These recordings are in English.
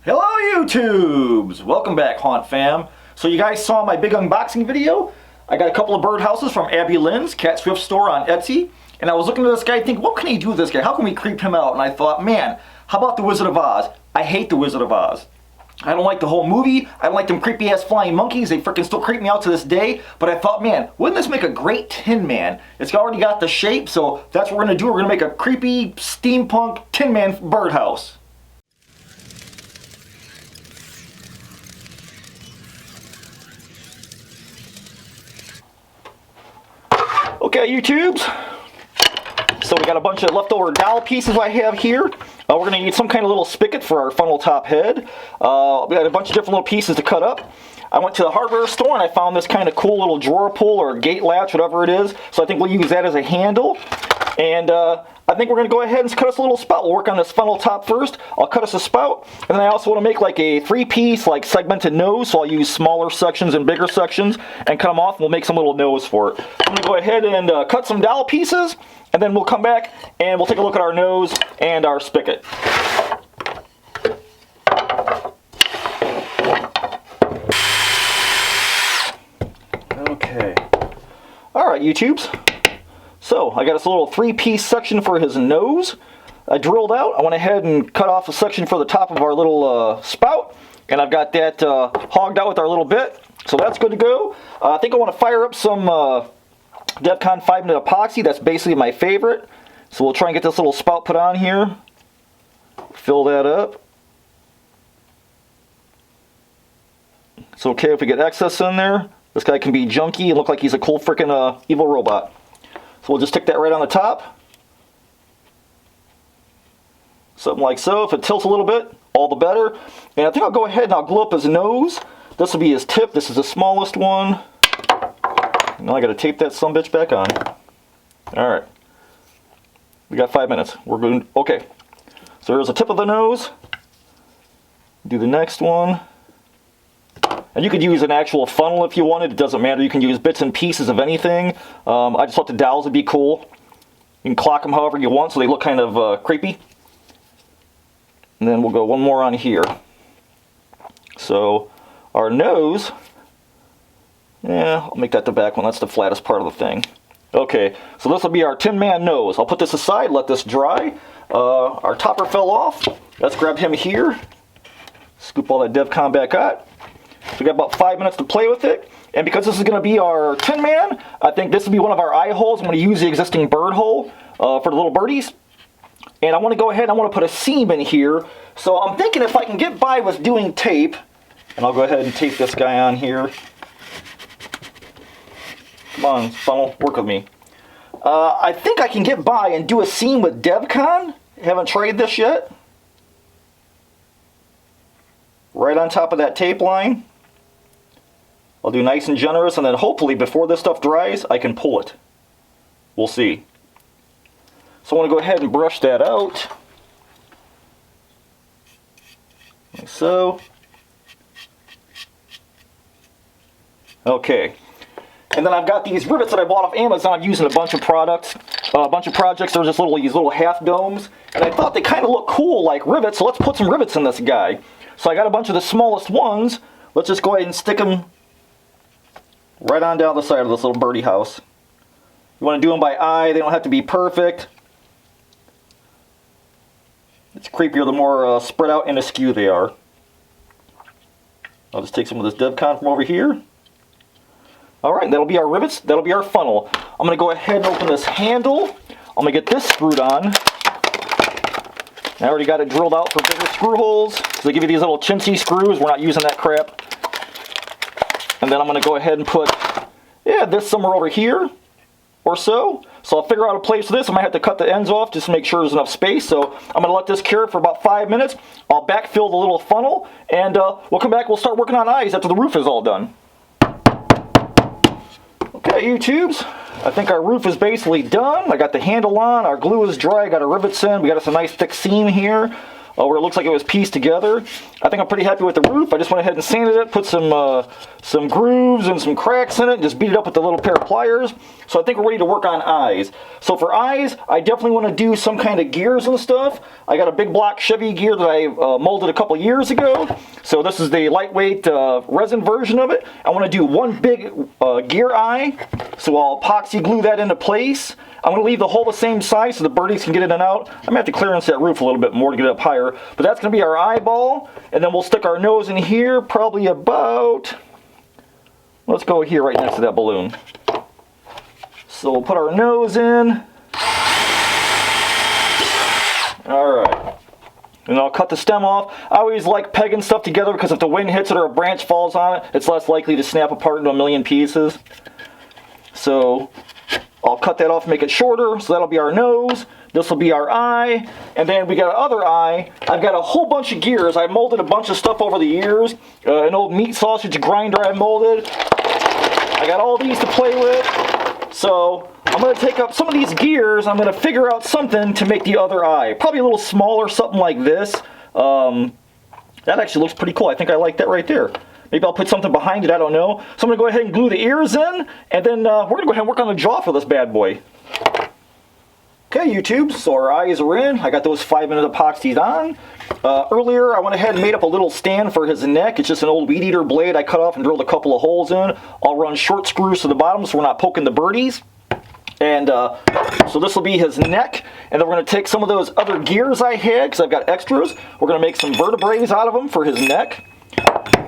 Hello YouTubes! Welcome back, Haunt Fam. So you guys saw my big unboxing video? I got a couple of birdhouses from AbbyLynn's cat thrift store on Etsy, and I was looking at this guy thinking, what can he do with this guy? How can we creep him out? And I thought, man, how about the Wizard of Oz? I hate the Wizard of Oz. I don't like the whole movie. I don't like them creepy ass flying monkeys. They freaking still creep me out to this day. But I thought, man, wouldn't this make a great Tin Man? It's already got the shape, so that's what we're gonna do. We're gonna make a creepy steampunk Tin Man birdhouse. Okay, YouTubes. So we got a bunch of leftover dowel pieces I have here. We're going to need some kind of little spigot for our funnel top head. We got a bunch of different little pieces to cut up. I went to the hardware store and I found this kind of cool little drawer pull or gate latch, whatever it is. So I think we'll use that as a handle. And I think we're going to go ahead and cut us a little spout. We'll work on this funnel top first. I'll cut us a spout. And then I also want to make like a 3-piece like segmented nose. So I'll use smaller sections and bigger sections and cut them off. And we'll make some little nose for it. I'm going to go ahead and cut some dowel pieces. And then we'll come back and we'll take a look at our nose and our spigot. Okay. Alright, YouTubes. So, I got this little 3-piece section for his nose. I drilled out. I went ahead and cut off a section for the top of our little spout. And I've got that hogged out with our little bit. So that's good to go. I think I want to fire up some DevCon 5-minute epoxy. That's basically my favorite. So we'll try and get this little spout put on here. Fill that up. It's okay if we get excess in there. This guy can be junky and look like he's a cool freaking evil robot. So we'll just stick that right on the top. Something like so. If it tilts a little bit, all the better. And I think I'll go ahead and I'll glue up his nose. This will be his tip. This is the smallest one. Now I got to tape that sumbitch back on. Alright. We got 5 minutes. We're good. Okay. So there's the tip of the nose. Do the next one. And you could use an actual funnel if you wanted. It doesn't matter. You can use bits and pieces of anything. I just thought the dowels would be cool. You can clock them however you want so they look kind of creepy. And then we'll go one more on here. So our nose. Yeah, I'll make that the back one. That's the flattest part of the thing. Okay, so this will be our Tin Man nose. I'll put this aside, let this dry. Our topper fell off. Let's grab him here. Scoop all that DevCon back out. So we got about 5 minutes to play with it. And because this is going to be our Tin Man, I think this will be one of our eye holes. I'm going to use the existing bird hole for the little birdies. And I want to go ahead and I want to put a seam in here. So I'm thinking if I can get by with doing tape, and I'll go ahead and tape this guy on here. Come on, funnel, work with me. I think I can get by and do a seam with DevCon. Haven't tried this yet. Right on top of that tape line. I'll do nice and generous, and then hopefully before this stuff dries, I can pull it. We'll see. So I want to go ahead and brush that out. Like so. Okay. And then I've got these rivets that I bought off Amazon. I'm using a bunch of projects. They're just these little half domes. And I thought they kind of look cool like rivets, so let's put some rivets in this guy. So I got a bunch of the smallest ones. Let's just go ahead and stick them right on down the side of this little birdie house. You want to do them by eye. They don't have to be perfect. It's creepier the more spread out and askew they are. I'll just take some of this DevCon from over here. Alright, that'll be our rivets. That'll be our funnel. I'm going to go ahead and open this handle. I'm going to get this screwed on. I already got it drilled out for bigger screw holes. So they give you these little chintzy screws. We're not using that crap. And then I'm going to go ahead and put, this somewhere over here or so. So I'll figure out a place for this. I might have to cut the ends off just to make sure there's enough space. So I'm going to let this cure for about 5 minutes. I'll backfill the little funnel. And we'll come back. We'll start working on eyes after the roof is all done. Okay, YouTubes. I think our roof is basically done. I got the handle on. Our glue is dry. I got our rivets in. We got us a nice thick seam here. where it looks like it was pieced together. I think I'm pretty happy with the roof. I just went ahead and sanded it, put some grooves and some cracks in it, and just beat it up with a little pair of pliers. So I think we're ready to work on eyes. So for eyes, I definitely want to do some kind of gears and stuff. I got a big block Chevy gear that I molded a couple years ago. So this is the lightweight resin version of it. I want to do one big gear eye. So I'll epoxy glue that into place. I'm going to leave the hole the same size so the birdies can get in and out. I'm going to have to clearance that roof a little bit more to get it up higher. But that's going to be our eyeball. And then we'll stick our nose in here, probably about, let's go here right next to that balloon. So we'll put our nose in. Alright. And I'll cut the stem off. I always like pegging stuff together because if the wind hits it or a branch falls on it, it's less likely to snap apart into a million pieces. So I'll cut that off and make it shorter, so that'll be our nose. This will be our eye, and then we got our other eye. I've got a whole bunch of gears. I molded a bunch of stuff over the years. An old meat sausage grinder I molded. I got all these to play with. So I'm going to take up some of these gears. I'm going to figure out something to make the other eye. Probably a little smaller, something like this. That actually looks pretty cool. I think I like that right there. Maybe I'll put something behind it, I don't know. So I'm going to go ahead and glue the ears in, and then we're going to go ahead and work on the jaw for this bad boy. Okay, YouTube, so our eyes are in. I got those 5-minute epoxies on. Earlier, I went ahead and made up a little stand for his neck. It's just an old weed eater blade I cut off and drilled a couple of holes in. I'll run short screws to the bottom so we're not poking the birdies. And so this will be his neck. And then we're going to take some of those other gears I had, because I've got extras. We're going to make some vertebrae out of them for his neck.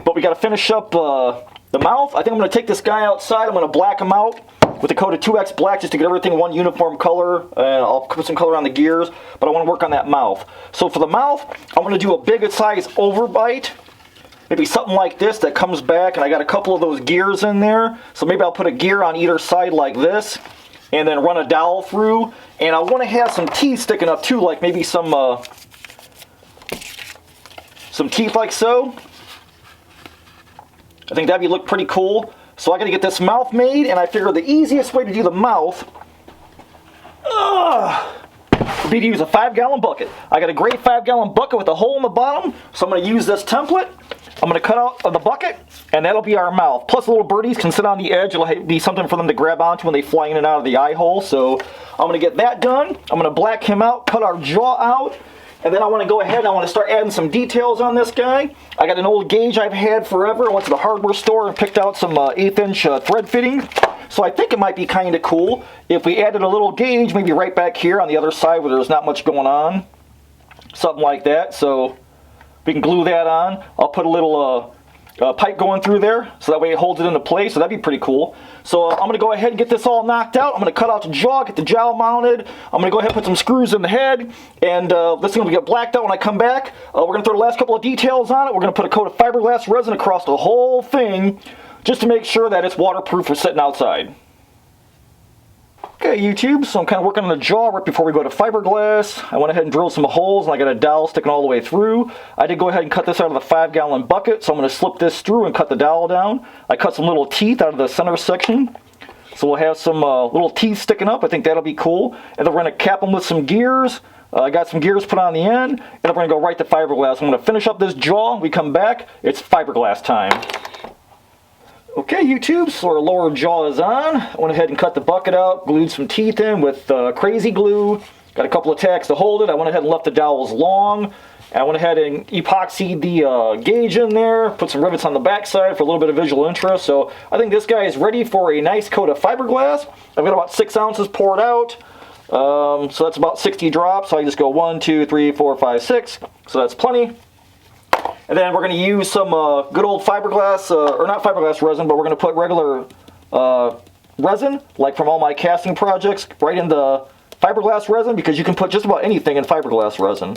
But we got to finish up the mouth. I think I'm going to take this guy outside. I'm going to black him out with a coat of 2X black just to get everything one uniform color. And I'll put some color on the gears, but I want to work on that mouth. So for the mouth, I'm going to do a big size overbite. Maybe something like this that comes back, and I got a couple of those gears in there. So maybe I'll put a gear on either side like this, and then run a dowel through. And I want to have some teeth sticking up too, like maybe some teeth like so. I think that'd look pretty cool. So I got to get this mouth made, and I figured the easiest way to do the mouth would be to use a 5-gallon bucket. I got a great 5-gallon bucket with a hole in the bottom, so I'm going to use this template. I'm going to cut out of the bucket, and that'll be our mouth. Plus, the little birdies can sit on the edge. It'll be something for them to grab onto when they fly in and out of the eye hole. So I'm going to get that done. I'm going to black him out, cut our jaw out. And then I want to go ahead and I want to start adding some details on this guy. I got an old gauge I've had forever. I went to the hardware store and picked out some 1/8" thread fittings. So I think it might be kind of cool if we added a little gauge, maybe right back here on the other side where there's not much going on. Something like that. So we can glue that on. I'll put a little pipe going through there so that way it holds it into place. So that'd be pretty cool. So I'm going to go ahead and get this all knocked out. I'm going to cut out the jaw, get the jowl mounted. I'm going to go ahead and put some screws in the head, and this is going to get blacked out when I come back. We're going to throw the last couple of details on it. We're going to put a coat of fiberglass resin across the whole thing just to make sure that it's waterproof for sitting outside. Okay, YouTube, so I'm kind of working on the jaw right before we go to fiberglass. I went ahead and drilled some holes, and I got a dowel sticking all the way through. I did go ahead and cut this out of the 5-gallon bucket, so I'm going to slip this through and cut the dowel down. I cut some little teeth out of the center section, so we'll have some little teeth sticking up. I think that'll be cool. And then we're going to cap them with some gears. I got some gears put on the end, and then we're going to go right to fiberglass. I'm going to finish up this jaw. When we come back, it's fiberglass time. Okay, YouTube, so our lower jaw is on. I went ahead and cut the bucket out, glued some teeth in with crazy glue. Got a couple of tacks to hold it. I went ahead and left the dowels long. And I went ahead and epoxied the gauge in there, put some rivets on the backside for a little bit of visual interest. So I think this guy is ready for a nice coat of fiberglass. I've got about 6 ounces poured out. So that's about 60 drops. So I just go 1, 2, 3, 4, 5, 6. So that's plenty. And then we're going to use some good old fiberglass, or not fiberglass resin, but we're going to put regular resin, like from all my casting projects, right in the fiberglass resin, because you can put just about anything in fiberglass resin.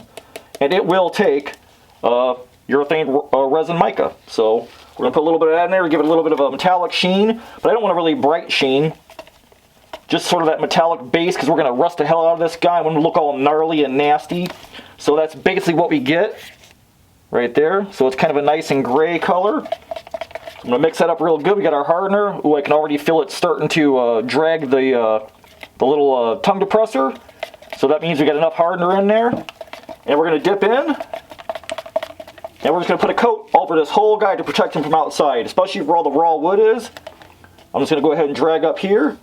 And it will take urethane resin mica. So we're going to put a little bit of that in there, give it a little bit of a metallic sheen, but I don't want a really bright sheen. Just sort of that metallic base, because we're going to rust the hell out of this guy. I want to look all gnarly and nasty. So that's basically what we get. Right there, so it's kind of a nice and gray color. I'm going to mix that up real good. We got our hardener. Ooh, I can already feel it starting to drag the little tongue depressor. So that means we got enough hardener in there. And we're going to dip in. And we're just going to put a coat over this whole guy to protect him from outside, especially where all the raw wood is. I'm just going to go ahead and drag up here.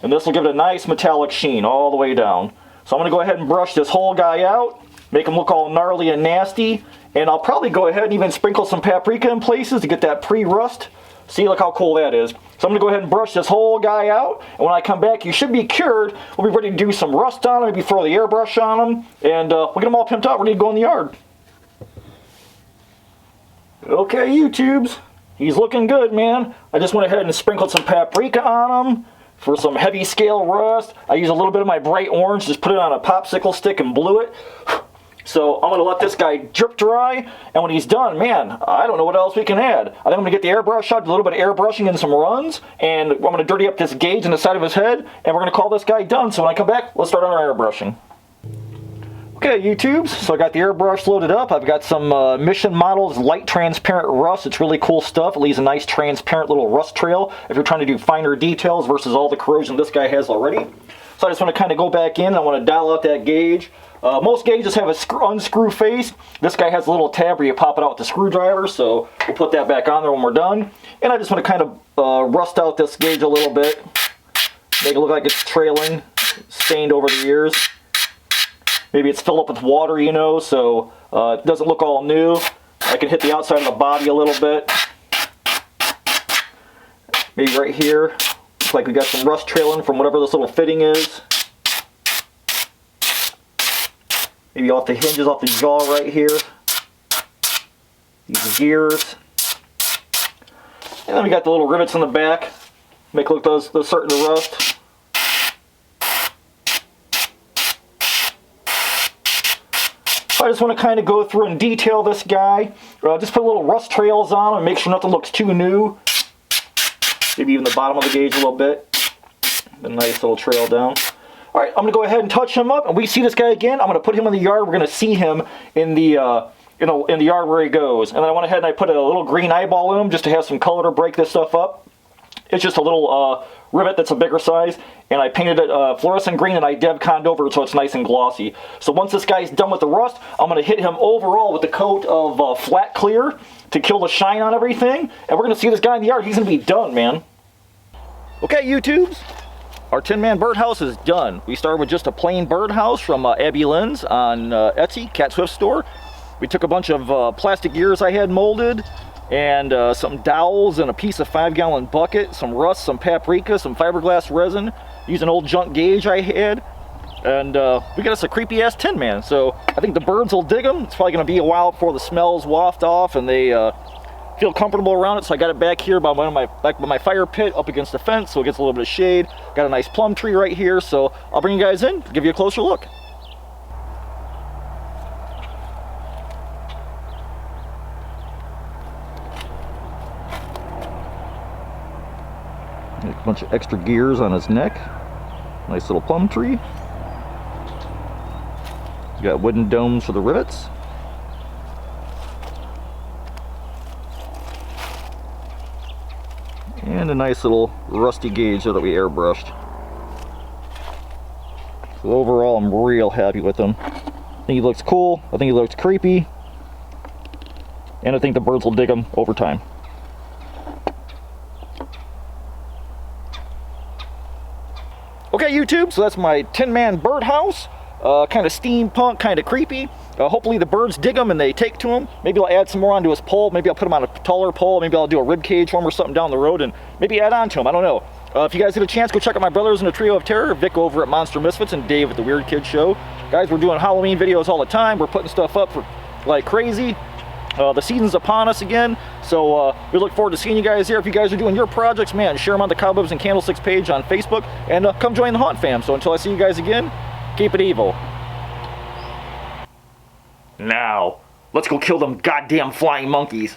And this will give it a nice metallic sheen all the way down. So I'm going to go ahead and brush this whole guy out, make him look all gnarly and nasty. And I'll probably go ahead and even sprinkle some paprika in places to get that pre-rust. See, look how cool that is. So I'm going to go ahead and brush this whole guy out. And when I come back, he should be cured. We'll be ready to do some rust on him, maybe throw the airbrush on him. And we'll get him all pimped out, ready to go in the yard. Okay, YouTubes. He's looking good, man. I just went ahead and sprinkled some paprika on him for some heavy scale rust. I used a little bit of my bright orange, just put it on a popsicle stick and blew it. So I'm going to let this guy drip dry, and when he's done, man, I don't know what else we can add. I think I'm going to get the airbrush out, a little bit of airbrushing and some runs, and I'm going to dirty up this gauge on the side of his head, and we're going to call this guy done. So when I come back, let's start on our airbrushing. Okay, YouTubes, so I got the airbrush loaded up. I've got some Mission Models light transparent rust. It's really cool stuff. It leaves a nice transparent little rust trail if you're trying to do finer details versus all the corrosion this guy has already. So I just want to kind of go back in. I want to dial out that gauge. Most gauges have a unscrew face. This guy has a little tab where you pop it out with the screwdriver, so we'll put that back on there when we're done. And I just want to kind of rust out this gauge a little bit. Make it look like it's trailing, stained over the years. Maybe it's filled up with water, you know, so it doesn't look all new. I can hit the outside of the body a little bit. Maybe right here. Looks like we got some rust trailing from whatever this little fitting is. Maybe off the hinges, off the jaw right here. These gears. And then we got the little rivets in the back. Make it look those starting to rust. I just want to kind of go through and detail this guy. Just put little rust trails on him and make sure nothing looks too new. Maybe even the bottom of the gauge a little bit. A nice little trail down. Alright, I'm going to go ahead and touch him up, and we see this guy again. I'm going to put him in the yard. We're going to see him in the in the yard where he goes. And then I went ahead and I put a little green eyeball in him just to have some color to break this stuff up. It's just a little rivet that's a bigger size, and I painted it fluorescent green and I DevConned over it so it's nice and glossy. So once this guy's done with the rust, I'm going to hit him overall with a coat of flat clear to kill the shine on everything, and we're going to see this guy in the yard. He's going to be done, man. Okay, YouTubes. Our Tin Man birdhouse is done. We started with just a plain birdhouse from AbbyLynn's on Etsy, Cat Swift store. We took a bunch of plastic gears I had molded, and some dowels and a piece of 5-gallon bucket, some rust, some paprika, some fiberglass resin, used an old junk gauge I had, and we got us a creepy ass Tin Man. So I think the birds will dig them. It's probably going to be a while before the smells waft off and they feel comfortable around it. So I got it back here by my fire pit up against the fence, so it gets a little bit of shade. Got a nice plum tree right here, so I'll bring you guys in, give you a closer look. A bunch of extra gears on his neck. Nice little plum tree. Got wooden domes for the rivets. And a nice little rusty gauge that we airbrushed. So overall, I'm real happy with him. I think he looks cool. I think he looks creepy. And I think the birds will dig him over time. Okay, YouTube, so that's my Tin Man birdhouse. Kind of steampunk, kind of creepy. Hopefully the birds dig them and they take to him. Maybe I'll add some more onto his pole. Maybe I'll put him on a taller pole. Maybe I'll do a rib cage for him or something down the road and maybe add on to him. I don't know. If you guys get a chance, go check out my brothers in the Trio of Terror, Vic over at Monster Misfits and Dave at the Weird Kid Show. Guys, we're doing Halloween videos all the time. We're putting stuff up for like crazy. The season's upon us again, so we look forward to seeing you guys there. If you guys are doing your projects, man, share them on the Cobwebs and Candlesticks page on Facebook, and come join the Haunt fam. So until I see you guys again, keep it evil. Now, let's go kill them goddamn flying monkeys.